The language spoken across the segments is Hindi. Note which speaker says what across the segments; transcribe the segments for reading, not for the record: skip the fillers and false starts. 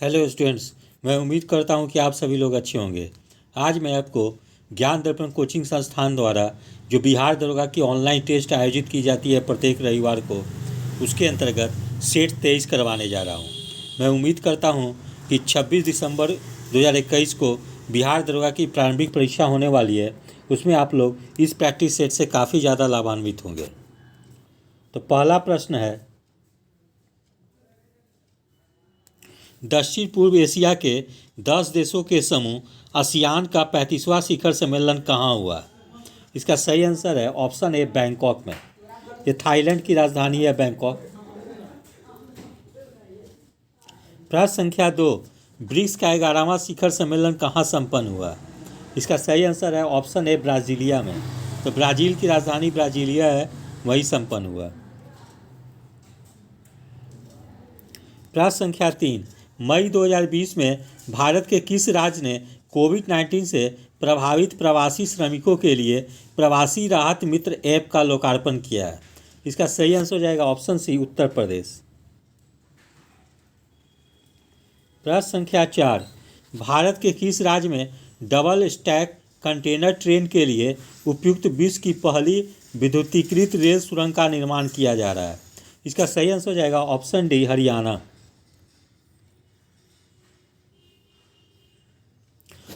Speaker 1: हेलो स्टूडेंट्स, मैं उम्मीद करता हूं कि आप सभी लोग अच्छे होंगे। आज मैं आपको ज्ञान दर्पण कोचिंग संस्थान द्वारा जो बिहार दरोगा की ऑनलाइन टेस्ट आयोजित की जाती है प्रत्येक रविवार को, उसके अंतर्गत सेट 23 करवाने जा रहा हूं। मैं उम्मीद करता हूं कि 26 दिसंबर 2021 को बिहार दरोगा की प्रारंभिक परीक्षा होने वाली है, उसमें आप लोग इस प्रैक्टिस सेट से काफ़ी ज़्यादा लाभान्वित होंगे। तो पहला प्रश्न है, दक्षिण पूर्व एशिया के 10 देशों के समूह आसियान का 35वां शिखर सम्मेलन कहाँ हुआ? इसका सही आंसर है ऑप्शन ए, बैंकॉक में। ये थाईलैंड की राजधानी है बैंकॉक। प्रश्न संख्या 2, ब्रिक्स का 11वां शिखर सम्मेलन कहाँ संपन्न हुआ? इसका सही आंसर है ऑप्शन ए, ब्राजीलिया में। तो ब्राज़ील की राजधानी ब्राजीलिया है, वही संपन्न हुआ। प्रश्न संख्या 3, मई 2020 में भारत के किस राज्य ने कोविड-19 से प्रभावित प्रवासी श्रमिकों के लिए प्रवासी राहत मित्र ऐप का लोकार्पण किया है? इसका सही आंसर हो जाएगा ऑप्शन सी, उत्तर प्रदेश। प्रश्न संख्या 4, भारत के किस राज्य में डबल स्टैक कंटेनर ट्रेन के लिए उपयुक्त विश्व की पहली विद्युतीकृत रेल सुरंग का निर्माण किया जा रहा है? इसका सही आंसर हो जाएगा ऑप्शन डी, हरियाणा।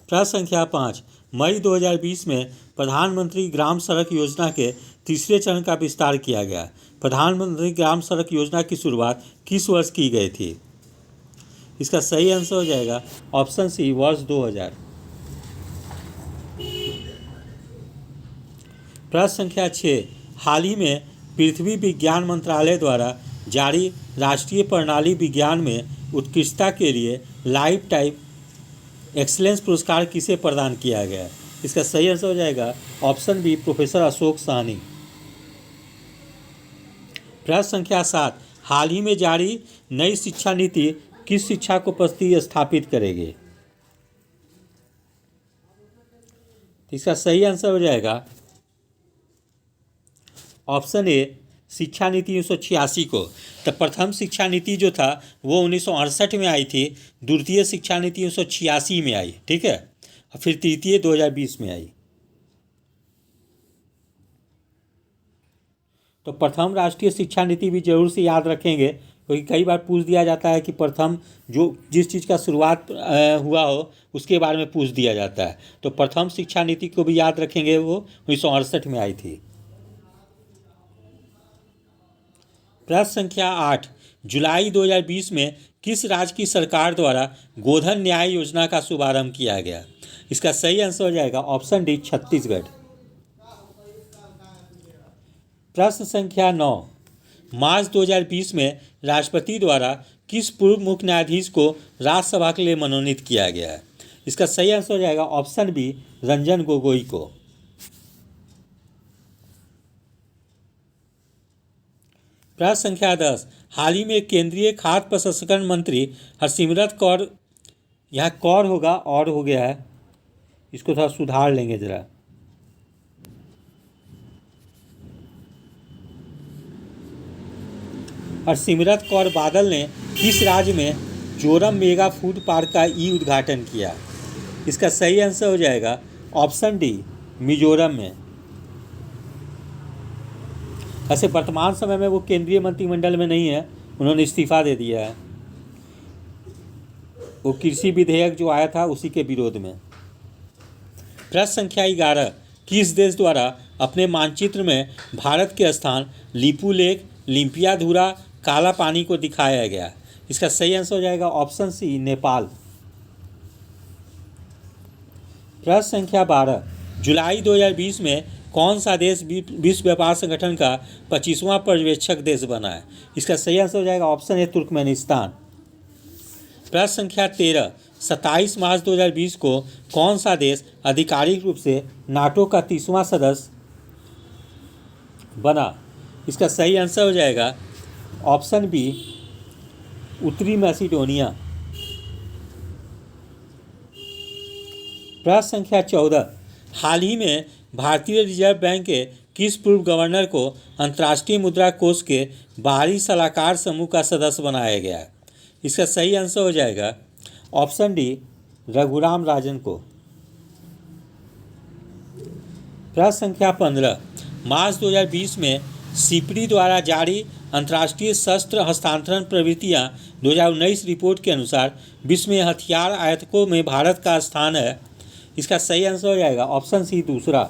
Speaker 1: प्रश्न संख्या 5, मई 2020 में प्रधानमंत्री ग्राम सड़क योजना के तीसरे चरण का विस्तार किया गया। प्रधानमंत्री ग्राम सड़क योजना की शुरुआत किस वर्ष की गई थी? इसका सही आंसर हो जाएगा ऑप्शन सी, वर्ष 2000। प्रश्न संख्या 6, हाल ही में पृथ्वी विज्ञान मंत्रालय द्वारा जारी राष्ट्रीय प्रणाली विज्ञान में उत्कृष्टता के लिए लाइफ टाइम एक्सीलेंस पुरस्कार किसे प्रदान किया गया? इसका सही आंसर हो जाएगा option B, professor Ashok Sahni. प्रश्न संख्या 7, हाल ही में जारी नई शिक्षा नीति किस शिक्षा को प्रतिस्थापित करेगी? इसका सही आंसर हो जाएगा ऑप्शन ए, शिक्षा नीति 1986 को। तो प्रथम शिक्षा नीति जो था वो 1968 में आई थी, द्वितीय शिक्षा नीति 1986 में आई, ठीक है, और फिर तृतीय 2020 में आई। तो प्रथम राष्ट्रीय शिक्षा नीति भी जरूर से याद रखेंगे, क्योंकि कई बार पूछ दिया जाता है कि प्रथम जो जिस चीज़ का शुरुआत हुआ हो उसके बारे में पूछ दिया जाता है। तो प्रथम शिक्षा नीति को भी याद रखेंगे, वो 1968 में आई थी। प्रश्न संख्या 8, जुलाई 2020 में किस राज्य की सरकार द्वारा गोधन न्याय योजना का शुभारंभ किया गया? इसका सही आंसर हो जाएगा ऑप्शन डी, छत्तीसगढ़। प्रश्न संख्या 9, मार्च 2020 में राष्ट्रपति द्वारा किस पूर्व मुख्य न्यायाधीश को राज्यसभा के लिए मनोनीत किया गया है? इसका सही आंसर हो जाएगा ऑप्शन बी, रंजन गोगोई को। प्रश्न संख्या 10, हाल ही में केंद्रीय खाद्य प्रसंस्करण मंत्री हरसिमरत कौर, यहाँ कौर होगा और हो गया है, इसको थोड़ा सुधार लेंगे जरा। हरसिमरत कौर बादल ने किस राज्य में जोरम मेगा फूड पार्क का ई उद्घाटन किया? इसका सही आंसर हो जाएगा ऑप्शन डी, मिजोरम में। ऐसे वर्तमान समय में वो केंद्रीय मंत्रिमंडल में नहीं है, उन्होंने इस्तीफा दे दिया है। वो कृषि विधेयक जो आया था उसी के विरोध में। प्रश्न संख्या 11, किस देश द्वारा अपने मानचित्र में भारत के स्थान लिपू लेक, लिम्पियाधुरा, काला पानी को दिखाया गया? इसका सही आंसर हो जाएगा ऑप्शन सी, नेपाल। प्रश्न संख्या 12, जुलाई 2020 में कौन सा देश विश्व व्यापार संगठन का 25वां पर्यवेक्षक देश बना है? इसका सही आंसर हो जाएगा ऑप्शन ए, तुर्कमेनिस्तान। प्रश्न संख्या 13, 27 मार्च 2020 को कौन सा देश आधिकारिक रूप से नाटो का 30वां सदस्य बना? इसका सही आंसर हो जाएगा ऑप्शन बी, उत्तरी मैसिडोनिया। प्रश्न संख्या 14, हाल ही में भारतीय रिजर्व बैंक के किस पूर्व गवर्नर को अंतर्राष्ट्रीय मुद्रा कोष के बाहरी सलाहकार समूह का सदस्य बनाया गया है? इसका सही आंसर हो जाएगा ऑप्शन डी रघुराम राजन को। प्रश्न संख्या 15, मार्च 2020 में सिपरी द्वारा जारी अंतर्राष्ट्रीय शस्त्र हस्तांतरण प्रवृत्तियां 2019 रिपोर्ट के अनुसार विश्व में हथियार आयातकों में भारत का स्थान है। इसका सही आंसर हो जाएगा ऑप्शन सी दूसरा।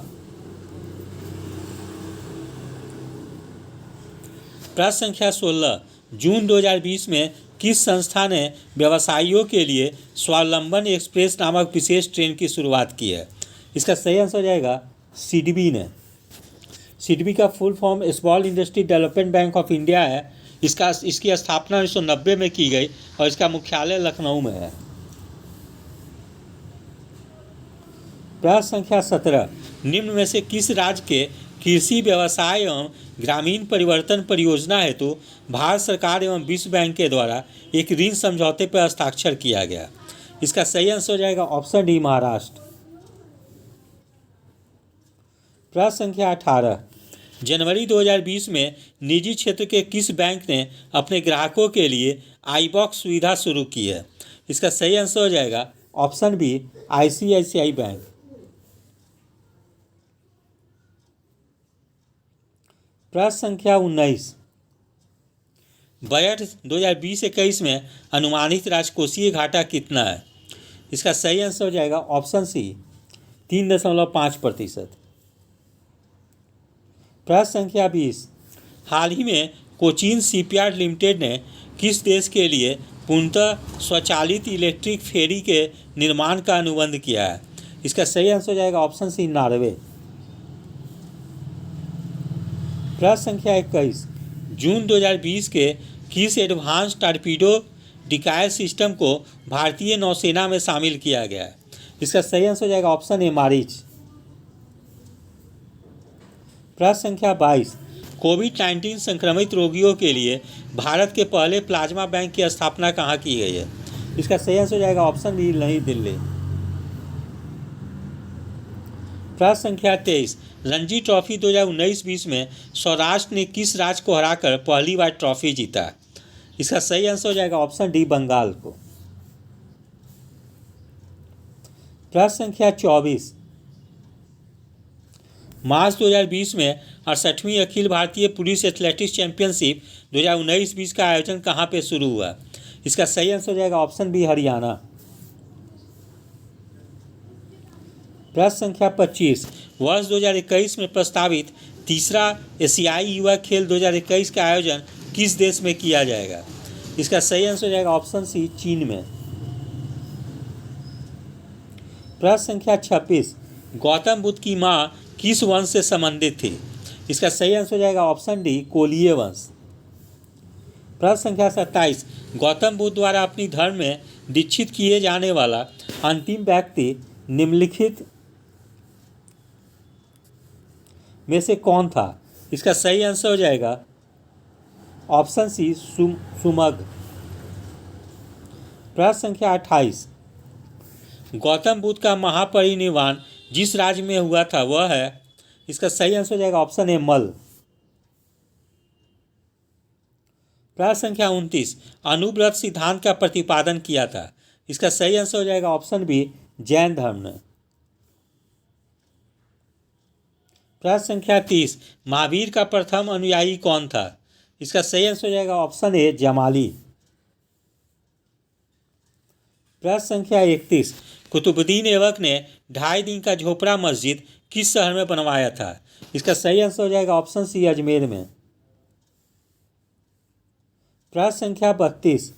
Speaker 1: प्रश्न संख्या 16, जून 2020 में किस संस्था ने व्यवसायियों के लिए स्वावलंबन एक्सप्रेस नामक विशेष ट्रेन की शुरुआत की है? इसका सही आंसर हो जाएगा सिडबी ने। सिडबी का full form small industry development bank of India है। इसकी स्थापना 1990 में की गई और इसका मुख्यालय लखनऊ में है। प्रश्न संख्या 17, निम्न में से किस राज्य के कृषि व्यवसाय एवं ग्रामीण परिवर्तन परियोजना हेतु भारत सरकार एवं विश्व बैंक के द्वारा एक ऋण समझौते पर हस्ताक्षर किया गया? इसका सही आंसर हो जाएगा ऑप्शन डी महाराष्ट्र। प्रश्न संख्या 18, जनवरी 2020 में निजी क्षेत्र के किस बैंक ने अपने ग्राहकों के लिए आईबॉक्स सुविधा शुरू की है? इसका सही आंसर हो जाएगा ऑप्शन बी आईसीआईसीआई बैंक। प्रश्न संख्या 19, बजट 2020-21 में अनुमानित राजकोषीय घाटा कितना है? इसका सही आंसर हो जाएगा ऑप्शन सी 3.5%। प्रश्न संख्या 20, हाल ही में कोचीन शिपयार्ड लिमिटेड ने किस देश के लिए पूर्णतः स्वचालित इलेक्ट्रिक फेरी के निर्माण का अनुबंध किया है? इसका सही आंसर हो जाएगा ऑप्शन सी नॉर्वे। प्रश्न संख्या 21, जून 2020 के किस एडवांस टॉर्पीडो डिकायर सिस्टम को भारतीय नौसेना में शामिल किया गया है? इसका सही आंसर हो जाएगा ऑप्शन ए मारीच। प्रश्न संख्या 22, कोविड-19 संक्रमित रोगियों के लिए भारत के पहले प्लाज्मा बैंक की स्थापना कहाँ की गई है? इसका सही आंसर हो जाएगा ऑप्शन डी नई दिल्ली। प्रश्न संख्या 23, रणजी ट्रॉफी 2019-20 में सौराष्ट्र ने किस राज्य को हराकर पहली बार ट्रॉफी जीता? इसका सही आंसर हो जाएगा ऑप्शन डी बंगाल को। प्रश्न संख्या 24, मार्च 2020 में 68वीं अखिल भारतीय पुरुष एथलेटिक्स चैंपियनशिप 2019-20 का आयोजन कहाँ पे शुरू हुआ? इसका सही आंसर हो जाएगा ऑप्शन बी हरियाणा। प्रश्न संख्या 25, वर्ष 2021 में प्रस्तावित तीसरा एशियाई युवा खेल 2021 का आयोजन किस देश में किया जाएगा? इसका सही आंसर हो जाएगा ऑप्शन सी चीन में। प्रश्न संख्या 26, गौतम बुद्ध की माँ किस वंश से संबंधित थी? इसका सही आंसर हो जाएगा ऑप्शन डी कोलीय वंश। प्रश्न संख्या 27, गौतम बुद्ध द्वारा अपनी धर्म में दीक्षित किए जाने वाला अंतिम व्यक्ति निम्नलिखित में से कौन था? इसका सही आंसर हो जाएगा ऑप्शन सी सुमग। प्रश्न संख्या 28, गौतम बुद्ध का महापरिनिर्वाण जिस राज्य में हुआ था वह है? इसका सही आंसर हो जाएगा ऑप्शन ए मल। प्रश्न संख्या 29, अनुव्रत सिद्धांत का प्रतिपादन किया था? इसका सही आंसर हो जाएगा ऑप्शन बी जैन धर्म ने। प्रश्न संख्या 30, महावीर का प्रथम अनुयायी कौन था? इसका सही आंसर हो जाएगा ऑप्शन ए जमाली। प्रश्न संख्या 31, कुतुबुद्दीन ऐबक ने 2.5 दिन का झोपड़ा मस्जिद किस शहर में बनवाया था? इसका सही आंसर हो जाएगा ऑप्शन सी अजमेर में। प्रश्न संख्या 32,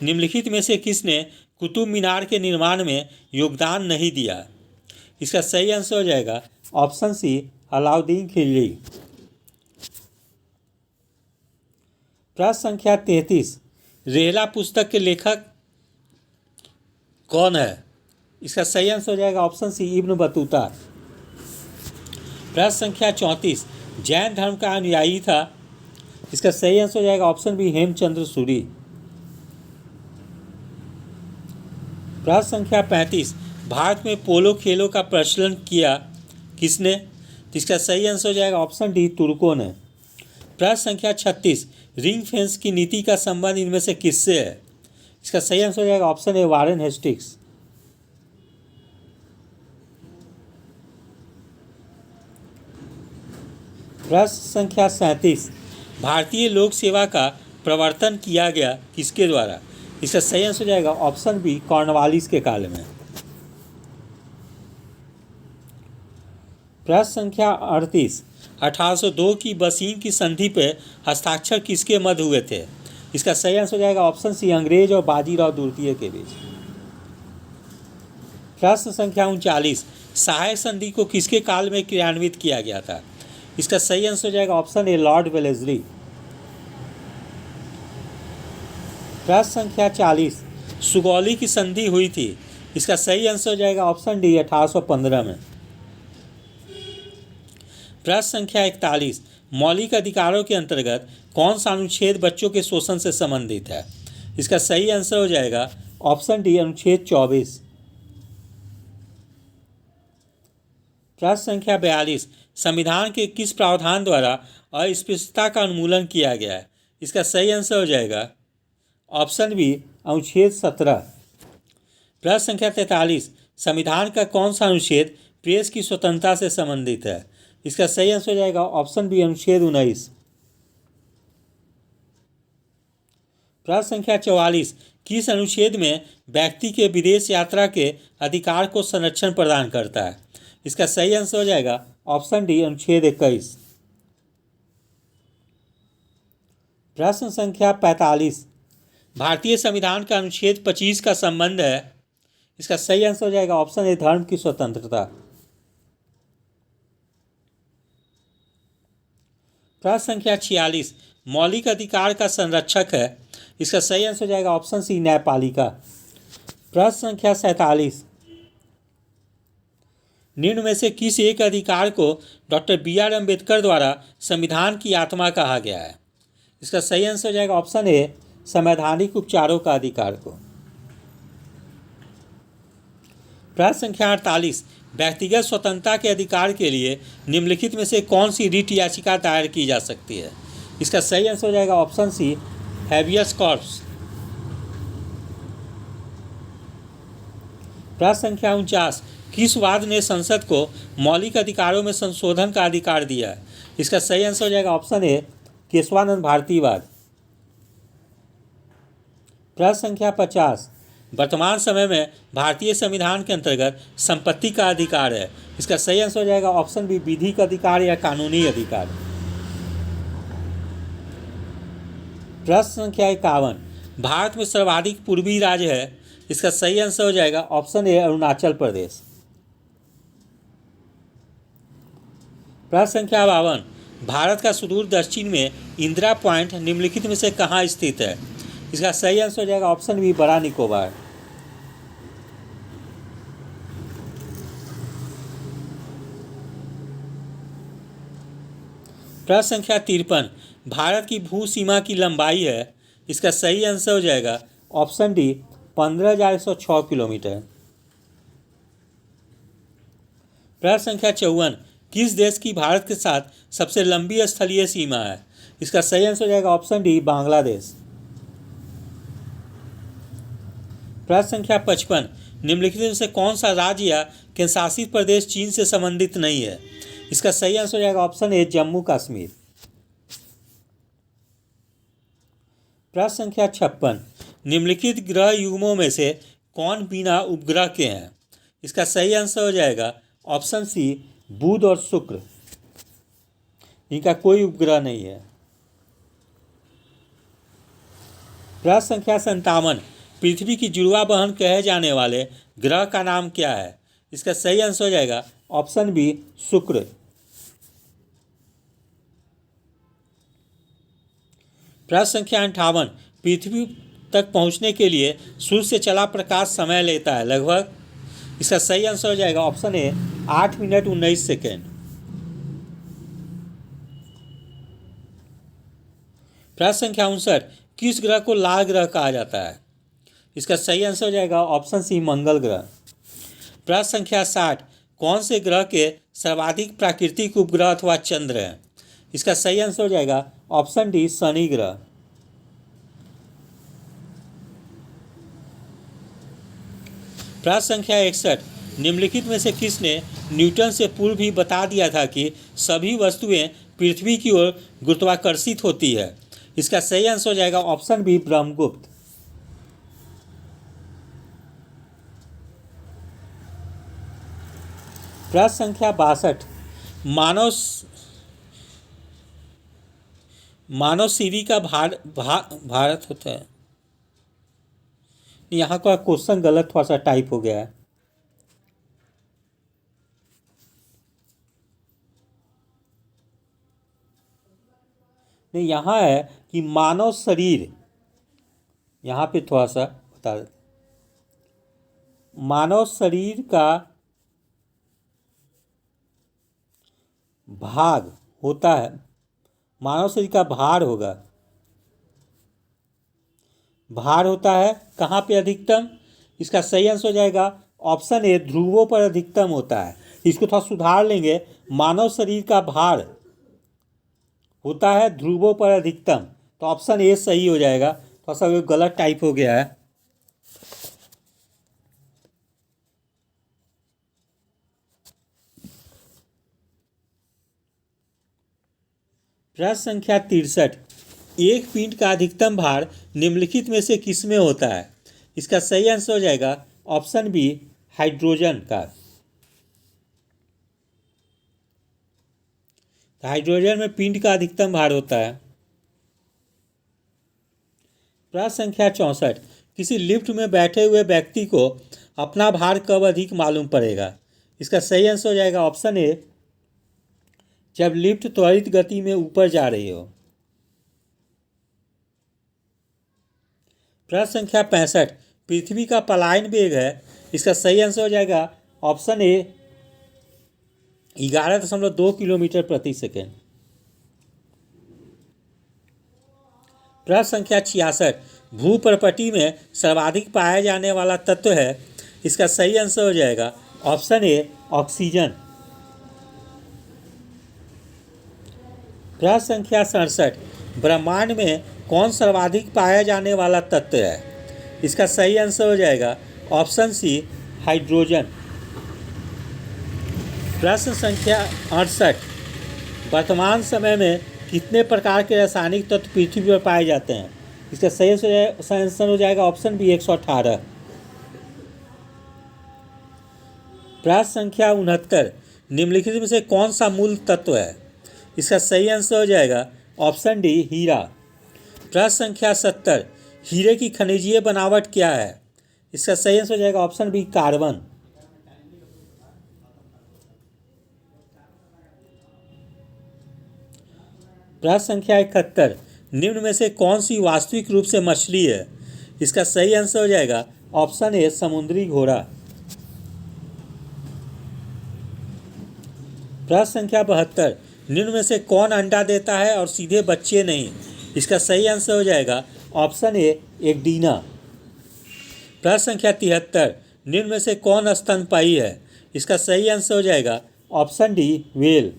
Speaker 1: निम्नलिखित में से किसने कुतुब मीनार के निर्माण में योगदान नहीं दिया? इसका सही आंसर हो जाएगा ऑप्शन सी अलाउद्दीन खिलजी। प्रश्न संख्या 33, रेहला पुस्तक के लेखक कौन है? इसका सही आंसर हो जाएगा ऑप्शन सी इब्न बतूता। प्रश्न संख्या 34, जैन धर्म का अनुयायी था? इसका सही आंसर हो जाएगा ऑप्शन बी हेमचंद्र सूरी। प्रश्न संख्या 35, भारत में पोलो खेलों का प्रचलन किया किसने? इसका सही आंसर हो जाएगा ऑप्शन डी तुर्कों ने। प्रश्न संख्या 36, रिंग फेंस की नीति का संबंध इनमें से किससे है? इसका सही आंसर हो जाएगा ऑप्शन ए वारेन हेस्टिंग्स। प्रश्न संख्या 37, भारतीय लोक सेवा का प्रवर्तन किया गया किसके द्वारा? इसका सही आंसर हो जाएगा ऑप्शन बी कॉर्नवालिस के काल में। प्रश्न संख्या 38, 1802 की बसीन की संधि पर हस्ताक्षर किसके मध्य हुए थे? इसका सही आंसर हो जाएगा ऑप्शन सी अंग्रेज और बाजीराव द्वितीय के बीच। प्रश्न संख्या 39, सहायक संधि को किसके काल में क्रियान्वित किया गया था? इसका सही आंसर हो जाएगा ऑप्शन ए लॉर्ड वेलेस्ली। प्रश्न संख्या 40, सुगौली की संधि हुई थी। इसका सही आंसर हो जाएगा ऑप्शन डी 1815 में। प्रश्न संख्या 41, मौलिक अधिकारों के अंतर्गत कौन सा अनुच्छेद बच्चों के शोषण से संबंधित है? इसका सही आंसर हो जाएगा ऑप्शन डी अनुच्छेद 24। प्रश्न संख्या 42, संविधान के किस प्रावधान द्वारा अस्पृश्यता का उन्मूलन किया गया है? इसका सही आंसर हो जाएगा ऑप्शन बी अनुच्छेद 17। प्रश्न संख्या 43, संविधान का कौन सा अनुच्छेद प्रेस की स्वतंत्रता से संबंधित है? इसका सही आंसर हो जाएगा ऑप्शन बी अनुच्छेद 19। प्रश्न संख्या 44, किस अनुच्छेद में व्यक्ति के विदेश यात्रा के अधिकार को संरक्षण प्रदान करता है? इसका सही आंसर हो जाएगा ऑप्शन डी अनुच्छेद 21। प्रश्न संख्या 45, भारतीय संविधान का अनुच्छेद 25 का संबंध है। इसका सही आंसर हो जाएगा ऑप्शन ए धर्म की स्वतंत्रता। प्रश्न संख्या 46, मौलिक अधिकार का संरक्षक है। इसका सही आंसर हो जाएगा ऑप्शन सी न्यायपालिका। प्रश्न संख्या 47, निम्न में से किस एक अधिकार को डॉक्टर बी.आर. अम्बेडकर द्वारा संविधान की आत्मा कहा गया है? इसका सही आंसर हो जाएगा ऑप्शन ए संवैधानिक उपचारों का अधिकार को। प्रश्न संख्या 48, व्यक्तिगत स्वतंत्रता के अधिकार के लिए निम्नलिखित में से कौन सी रिट याचिका दायर की जा सकती है? इसका सही आंसर हो जाएगा ऑप्शन सी हैबियस कॉर्पस। प्रश्न संख्या 49, किस वाद ने संसद को मौलिक अधिकारों में संशोधन का अधिकार दिया है? इसका सही आंसर हो जाएगा ऑप्शन ए केशवानंद भारतीवाद। प्रश्न संख्या 50, वर्तमान समय में भारतीय संविधान के अंतर्गत संपत्ति का अधिकार है। इसका सही आंसर हो जाएगा ऑप्शन बी विधिक अधिकार या कानूनी अधिकार। प्रश्न संख्या 51, भारत में सर्वाधिक पूर्वी राज्य है। इसका सही आंसर हो जाएगा ऑप्शन ए अरुणाचल प्रदेश। प्रश्न संख्या 52, भारत का सुदूर दक्षिण में इंदिरा पॉइंट निम्नलिखित में से कहाँ स्थित है? इसका सही आंसर हो जाएगा ऑप्शन बी बड़ा निकोबार। प्रश्न संख्या 53, भारत की भू सीमा की लंबाई है। इसका सही आंसर हो जाएगा ऑप्शन डी 15,106 किलोमीटर। प्रश्न संख्या 54, किस देश की भारत के साथ सबसे लंबी स्थलीय सीमा है? इसका सही आंसर हो जाएगा ऑप्शन डी बांग्लादेश। प्रश्न संख्या 55, निम्नलिखित में से कौन सा राज्य या केंद्रशासित प्रदेश चीन से संबंधित नहीं है? इसका सही आंसर हो जाएगा ऑप्शन ए जम्मू कश्मीर। प्रश्न संख्या 56, निम्नलिखित ग्रह युग्मों में से कौन बिना उपग्रह के हैं? इसका सही आंसर हो जाएगा ऑप्शन सी बुध और शुक्र, इनका कोई उपग्रह नहीं है। प्रश्न संख्या 57, पृथ्वी की जुड़वा बहन कहे जाने वाले ग्रह का नाम क्या है? इसका सही आंसर हो जाएगा ऑप्शन बी शुक्र। प्रश्न संख्या 58, पृथ्वी तक पहुंचने के लिए सूर्य से चला प्रकाश समय लेता है लगभग। इसका सही आंसर हो जाएगा ऑप्शन ए 8 मिनट 19 सेकेंड। प्रश्न संख्या 59, किस ग्रह को लाल ग्रह कहा जाता है? इसका सही आंसर हो जाएगा ऑप्शन सी मंगल ग्रह। प्रश्न संख्या 60, कौन से ग्रह के सर्वाधिक प्राकृतिक उपग्रह अथवा चंद्र हैं? इसका सही आंसर हो जाएगा ऑप्शन डी शनि ग्रह। प्रश्न संख्या 61, निम्नलिखित में से किसने न्यूटन से पूर्व भी बता दिया था कि सभी वस्तुएं पृथ्वी की ओर गुरुत्वाकर्षित होती है? इसका सही आंसर हो जाएगा ऑप्शन बी, ब्रह्मगुप्त। प्रश्न संख्या 62, मानव सीरी का भारत होता है। यहाँ का क्वेश्चन गलत थोड़ा सा टाइप हो गया है। नहीं, यहाँ है कि मानव शरीर, यहाँ पे थोड़ा सा बता देते, मानव शरीर का भाग होता है, मानव शरीर का भार होगा, भार होता है कहाँ पे अधिकतम? इसका सही आंसर हो जाएगा ऑप्शन ए, ध्रुवों पर अधिकतम होता है। इसको थोड़ा सुधार लेंगे, मानव शरीर का भार होता है ध्रुवों पर अधिकतम, तो ऑप्शन ए सही हो जाएगा। थोड़ा सा गलत टाइप हो गया है। प्रश्न संख्या 63, एक पिंड का अधिकतम भार निम्नलिखित में से किसमें होता है? इसका सही आंसर हो जाएगा ऑप्शन बी, हाइड्रोजन का। हाइड्रोजन में पिंड का अधिकतम भार होता है। प्रश्न संख्या 64, किसी लिफ्ट में बैठे हुए व्यक्ति को अपना भार कब अधिक मालूम पड़ेगा? इसका सही आंसर हो जाएगा ऑप्शन ए, जब लिफ्ट त्वरित गति में ऊपर जा रही हो। प्रश्न संख्या 65, पृथ्वी का पलायन वेग है, इसका सही आंसर हो जाएगा ऑप्शन ए, 11.2 किलोमीटर प्रति सेकेंड। प्रश्न संख्या 66, भूप्रपटी में सर्वाधिक पाया जाने वाला तत्व है, इसका सही आंसर हो जाएगा ऑप्शन ए, ऑक्सीजन। प्रश्न संख्या 67, ब्रह्मांड में कौन सर्वाधिक पाया जाने वाला तत्व है? इसका सही आंसर हो जाएगा ऑप्शन सी, हाइड्रोजन। प्रश्न संख्या 68, वर्तमान समय में कितने प्रकार के रासायनिक तत्व पृथ्वी पर पाए जाते हैं? इसका सही आंसर हो जाएगा ऑप्शन बी, 118। प्रश्न संख्या 69, निम्नलिखित में से कौन सा मूल तत्व है? इसका सही आंसर हो जाएगा ऑप्शन डी, हीरा। प्रश्न संख्या 70, हीरे की खनिजीय बनावट क्या है? इसका सही आंसर हो जाएगा ऑप्शन बी, कार्बन। प्रश्न संख्या 71, निम्न में से कौन सी वास्तविक रूप से मछली है? इसका सही आंसर हो जाएगा ऑप्शन ए, समुद्री घोड़ा। प्रश्न संख्या 72, निम्न में से कौन अंडा देता है और सीधे बच्चे नहीं? इसका सही आंसर हो जाएगा ऑप्शन ए, एक डीना। प्रश्न संख्या 73, निम्न में से कौन स्तनपायी है? इसका सही आंसर हो जाएगा ऑप्शन डी, व्हेल।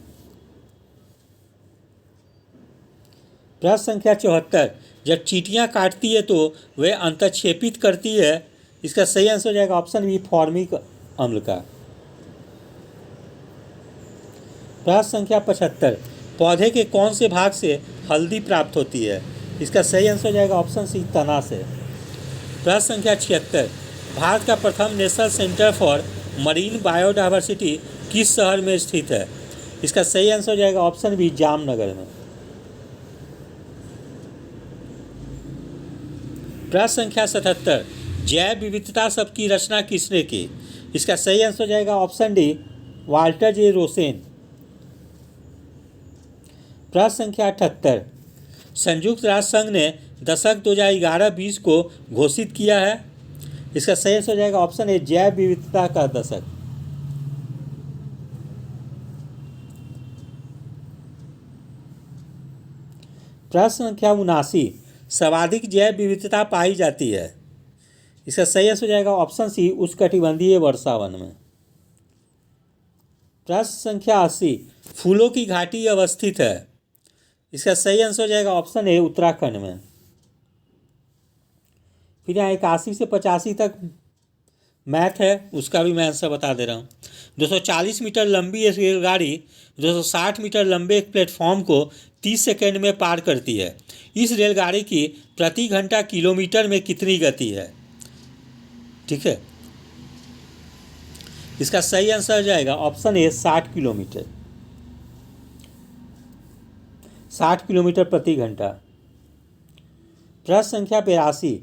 Speaker 1: प्रश्न संख्या 74, जब चींटियां काटती है तो वह अंतःक्षेपित करती है, इसका सही आंसर हो जाएगा ऑप्शन बी, फॉर्मिक अम्ल का। प्रश्न संख्या 75, पौधे के कौन से भाग से हल्दी प्राप्त होती है? इसका सही आंसर हो जाएगा ऑप्शन सी, तना से। प्रश्न संख्या 76, भारत का प्रथम national centre for marine biodiversity किस शहर में स्थित है? इसका सही आंसर हो जाएगा ऑप्शन बी, जामनगर में। प्रश्न संख्या 77, जैव विविधता शब्द की रचना किसने की? इसका सही आंसर हो जाएगा option D, Walter J Rosen. प्रश्न संख्या 78, संयुक्त राष्ट्र संघ ने दशक 2011-20 को घोषित किया है, इसका सही आंसर हो जाएगा ऑप्शन ए, जैव विविधता का दशक। प्रश्न संख्या 79, सर्वाधिक जैव विविधता पाई जाती है, इसका सही आंसर हो जाएगा ऑप्शन सी, उष्णकटिबंधीय वर्षावन में। प्रश्न संख्या 80, फूलों की घाटी अवस्थित है, इसका सही आंसर हो जाएगा ऑप्शन ए, उत्तराखंड में। फिर यहाँ 81 से 85 तक मैथ है उसका भी मैं आंसर बता दे रहा हूँ। 240 मीटर लंबी एक रेलगाड़ी 260 मीटर लंबे एक प्लेटफॉर्म को 30 सेकंड में पार करती है। इस रेलगाड़ी की प्रति घंटा किलोमीटर में कितनी गति है? ठीक है, इसका सही आंसर हो जाएगा ऑप्शन ए 60 किलोमीटर, 60 किलोमीटर प्रति घंटा। प्रश्न संख्या 82,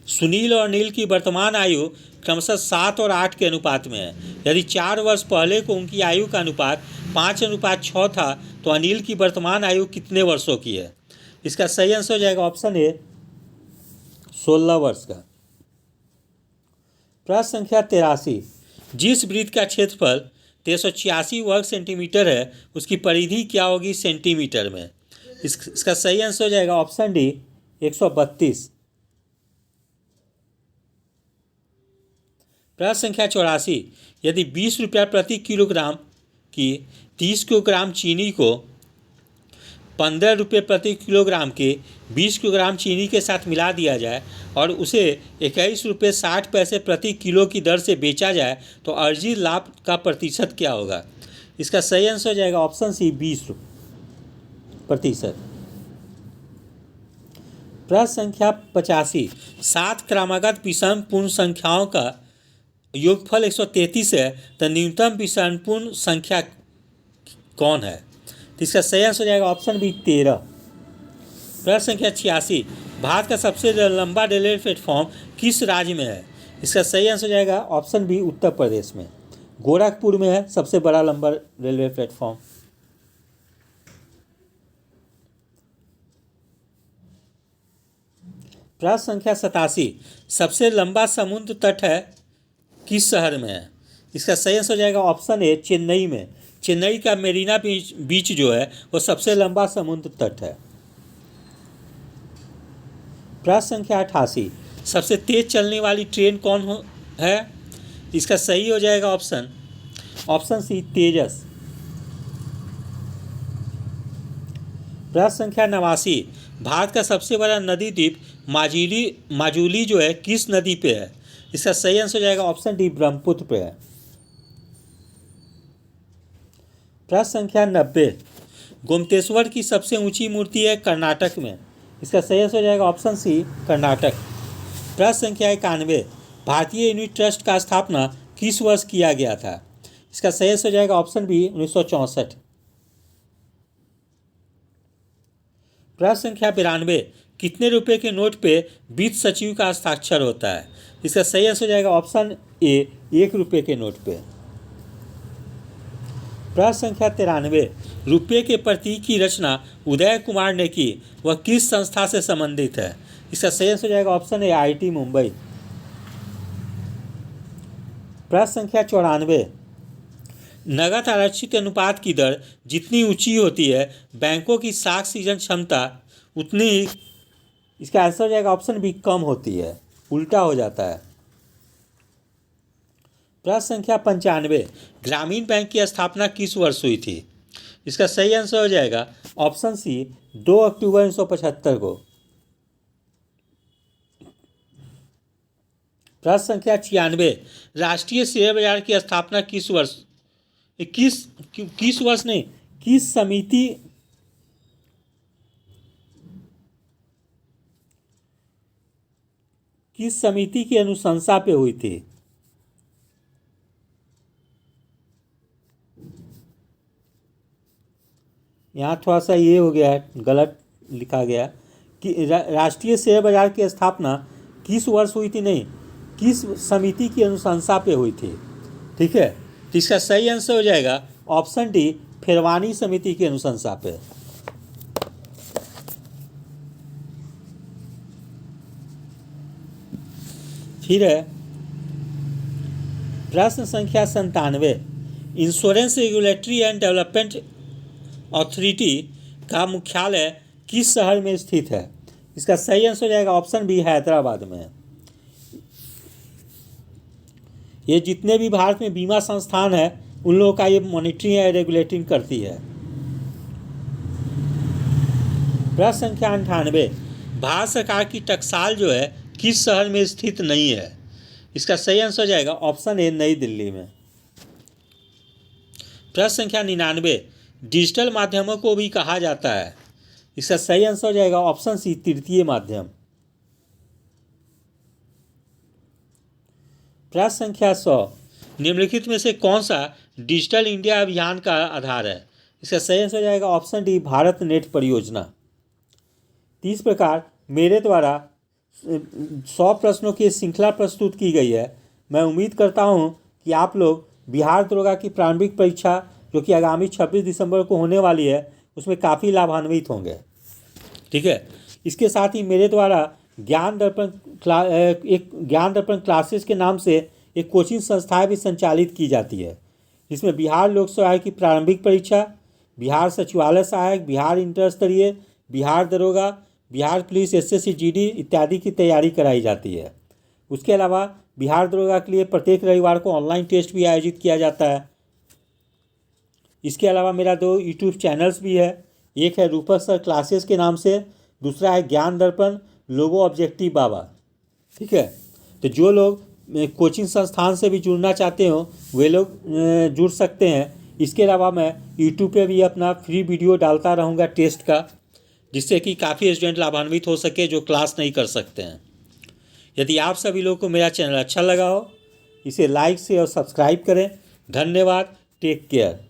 Speaker 1: सुनील और नील की वर्तमान आयु क्रमशः 7 और 8 के अनुपात में है। यदि 4 वर्ष पहले को उनकी आयु का अनुपात 5:6 था तो अनिल की वर्तमान आयु कितने वर्षों की है? इसका सही आंसर हो जाएगा ऑप्शन ए 16 वर्ष का। प्रश्न संख्या 83, जिस वृत्त का क्षेत्रफल 386 वर्ग सेंटीमीटर है उसकी परिधि क्या होगी सेंटीमीटर में? इसका सही आंसर हो जाएगा ऑप्शन डी 132। प्रश्न संख्या 84, यदि 20 रुपया प्रति किलोग्राम की 30 किलोग्राम चीनी को 15 रुपये प्रति किलोग्राम के 20 किलोग्राम चीनी के साथ मिला दिया जाए और उसे 21 रुपये 60 पैसे प्रति किलो की दर से बेचा जाए तो अर्जित लाभ का प्रतिशत क्या होगा? इसका सही आंसर हो जाएगा ऑप्शन सी 20%। प्रश्न संख्या 85, 7 क्रमागत विषम पूर्ण संख्याओं का योगफल 133 है तो न्यूनतम विषम पूर्ण संख्या कौन है? तो इसका सही आंसर हो जाएगा ऑप्शन बी 13। प्रश्न संख्या 86, भारत का सबसे लंबा रेलवे प्लेटफॉर्म किस राज्य में है? इसका सही आंसर हो जाएगा ऑप्शन बी उत्तर प्रदेश में, गोरखपुर में है सबसे बड़ा लंबा रेलवे प्लेटफॉर्म। प्रश्न संख्या 87, सबसे लंबा समुद्र तट है किस शहर में है? इसका सही आंसर हो जाएगा ऑप्शन ए चेन्नई में, चेन्नई का मेरीना बीच जो है वो सबसे लंबा समुद्र तट है। प्रश्न संख्या 88, सबसे तेज चलने वाली ट्रेन कौन है? इसका सही हो जाएगा ऑप्शन सी तेजस। प्रश्न संख्या 89, भारत का सबसे बड़ा नदी द्वीप माजुली जो है किस नदी पे है? इसका सही आंसर हो जाएगा ऑप्शन डी ब्रह्मपुत्र पे है। प्रश्न संख्या 90, गोमतेश्वर की सबसे ऊंची मूर्ति है कर्नाटक में। इसका सही आंसर हो जाएगा ऑप्शन सी कर्नाटक। प्रश्न संख्या 91, भारतीय यूनिट ट्रस्ट का स्थापना किस वर्ष किया गया था? इसका सही आंसर हो जाएगा ऑप्शन बी 1964। प्रश्न संख्या 92, कितने रुपए के नोट पे वित्त सचिव का हस्ताक्षर होता है? इसका सही आंसर हो जाएगा ऑप्शन ए 1 रुपये के नोट पे। प्रश्न संख्या 93, रुपये के प्रतीक की रचना उदय कुमार ने की, वह किस संस्था से संबंधित है? इसका सही आंसर हो जाएगा ऑप्शन ए IIT मुंबई। प्रश्न संख्या 94, नगद आरक्षित अनुपात की दर जितनी ऊंची होती है बैंकों की साख सीजन क्षमता उतनी ही, इसका आंसर हो जाएगा ऑप्शन बी कम होती है, उल्टा हो जाता है। प्रश्न संख्या 95, ग्रामीण बैंक की स्थापना किस वर्ष हुई थी? इसका सही आंसर हो जाएगा ऑप्शन सी 2 अक्टूबर 1975 को। प्रश्न संख्या 96, राष्ट्रीय शेयर बाजार की स्थापना किस समिति की अनुशंसा पे हुई थी? यहाँ थोड़ा सा ये हो गया है, गलत लिखा गया कि राष्ट्रीय शेयर बाजार की स्थापना किस वर्ष हुई थी, नहीं किस समिति की अनुशंसा पे हुई थी। ठीक है, तो इसका सही आंसर हो जाएगा ऑप्शन डी फेरवानी समिति की अनुशंसा पे। फिर है प्रश्न संख्या 97, insurance regulatory and development authority का मुख्यालय किस शहर में स्थित है? इसका सही आंसर हो जाएगा ऑप्शन बी हैदराबाद में। ये जितने भी भारत में बीमा संस्थान है उन लोगों का ये मॉनिटरिंग या रेगुलेटिंग करती है। प्रश्न संख्या 98, भारत सरकार की टकसाल जो है किस शहर में स्थित नहीं है? इसका सही आंसर हो जाएगा ऑप्शन ए, नई दिल्ली में। प्रश्न संख्या 99, डिजिटल माध्यमों को भी कहा जाता है। इसका सही आंसर हो जाएगा ऑप्शन सी, तृतीय माध्यम। प्रश्न संख्या 100, निम्नलिखित में से कौन सा डिजिटल इंडिया अभियान का आधार है। इसका सही आंसर हो जाएगा ऑप्शन डी, भारत नेट परियोजना। इस प्रकार मेरे द्वारा 100 प्रश्नों की श्रृंखला प्रस्तुत की गई है। मैं उम्मीद करता हूं कि आप लोग बिहार दरोगा की प्रारंभिक परीक्षा जो कि आगामी 26 दिसंबर को होने वाली है उसमें काफ़ी लाभान्वित होंगे। ठीक है, इसके साथ ही मेरे द्वारा ज्ञान दर्पण क्लासेस के नाम से एक कोचिंग संस्थाएं भी संचालित की जाती है, जिसमें बिहार लोक सेवा आयोग की प्रारंभिक परीक्षा, बिहार सचिवालय सहायक, बिहार इंटर स्तरीय, बिहार दरोगा, बिहार पुलिस, एसएससी, जीडी इत्यादि की तैयारी कराई जाती है। उसके अलावा बिहार दरोगा के लिए प्रत्येक रविवार को ऑनलाइन टेस्ट भी आयोजित किया जाता है। इसके अलावा मेरा 2 यूट्यूब चैनल्स भी है, एक है रूपक सर क्लासेस के नाम से, दूसरा है ज्ञान दर्पण लोगो ऑब्जेक्टिव बाबा। ठीक है, तो जो लोग कोचिंग संस्थान से भी जुड़ना चाहते हो वे लोग जुड़ सकते हैं। इसके अलावा मैं यूट्यूब पे भी अपना फ्री वीडियो डालता रहूँगा टेस्ट का, जिससे कि काफ़ी स्टूडेंट लाभान्वित हो सके जो क्लास नहीं कर सकते हैं। यदि आप सभी लोगों को मेरा चैनल अच्छा लगा हो, इसे लाइक से और सब्सक्राइब करें। धन्यवाद, टेक केयर।